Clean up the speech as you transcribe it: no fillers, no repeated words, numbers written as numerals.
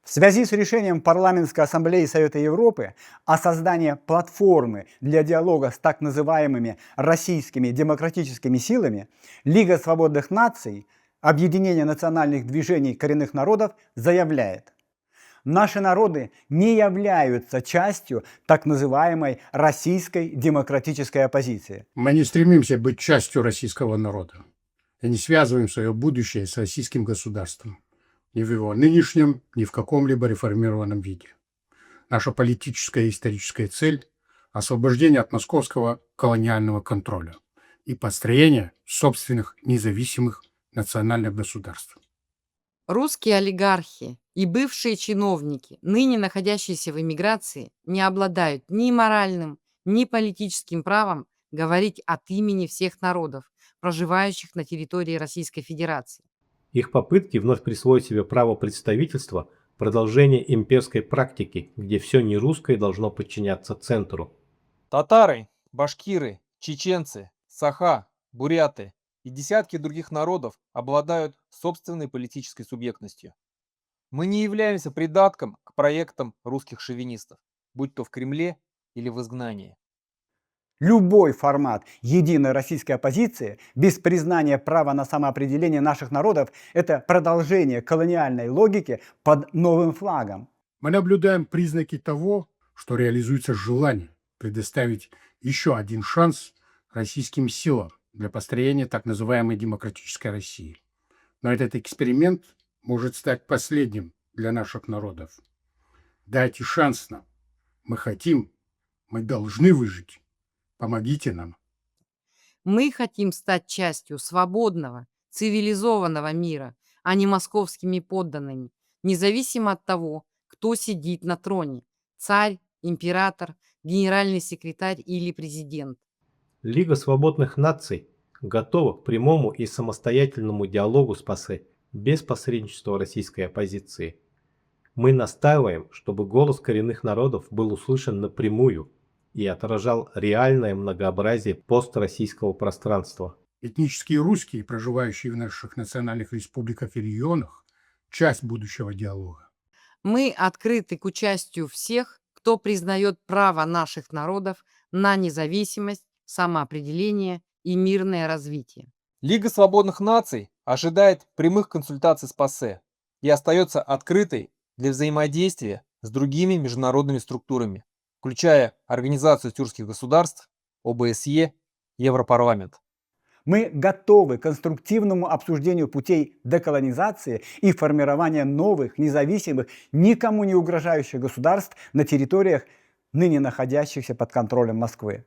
В связи с решением Парламентской ассамблеи Совета Европы о создании платформы для диалога с так называемыми российскими демократическими силами, Лига свободных наций, Объединение национальных движений коренных народов заявляет: наши народы не являются частью так называемой российской демократической оппозиции. Мы не стремимся быть частью российского народа и не связываем свое будущее с российским государством ни в его нынешнем, ни в каком-либо реформированном виде. Наша политическая и историческая цель – освобождение от московского колониального контроля и построение собственных независимых национальных государств. Русские олигархи и бывшие чиновники, ныне находящиеся в эмиграции, не обладают ни моральным, ни политическим правом говорить от имени всех народов, проживающих на территории Российской Федерации. Их попытки вновь присвоить себе право представительства – продолжение имперской практики, где все нерусское должно подчиняться центру. Татары, башкиры, чеченцы, саха, буряты и десятки других народов обладают собственной политической субъектностью. Мы не являемся придатком к проектам русских шовинистов, будь то в Кремле или в изгнании. Любой формат единой российской оппозиции без признания права на самоопределение наших народов – это продолжение колониальной логики под новым флагом. Мы наблюдаем признаки того, что реализуется желание предоставить еще один шанс российским силам для построения так называемой демократической России. Но этот эксперимент может стать последним для наших народов. Дайте шанс нам. Мы хотим, мы должны выжить. Помогите нам. Мы хотим стать частью свободного, цивилизованного мира, а не московскими подданными, независимо от того, кто сидит на троне – царь, император, генеральный секретарь или президент. Лига свободных наций готова к прямому и самостоятельному диалогу с ПАСЕ без посредничества российской оппозиции. Мы настаиваем, чтобы голос коренных народов был услышан напрямую и отражал реальное многообразие построссийского пространства. Этнические русские, проживающие в наших национальных республиках и регионах, часть будущего диалога. Мы открыты к участию всех, кто признает право наших народов на независимость, самоопределение и мирное развитие. Лига свободных наций ожидает прямых консультаций с ПАСЕ и остается открытой для взаимодействия с другими международными структурами, включая Организацию тюркских государств, ОБСЕ, Европарламент. Мы готовы к конструктивному обсуждению путей деколонизации и формирования новых, независимых, никому не угрожающих государств на территориях, ныне находящихся под контролем Москвы.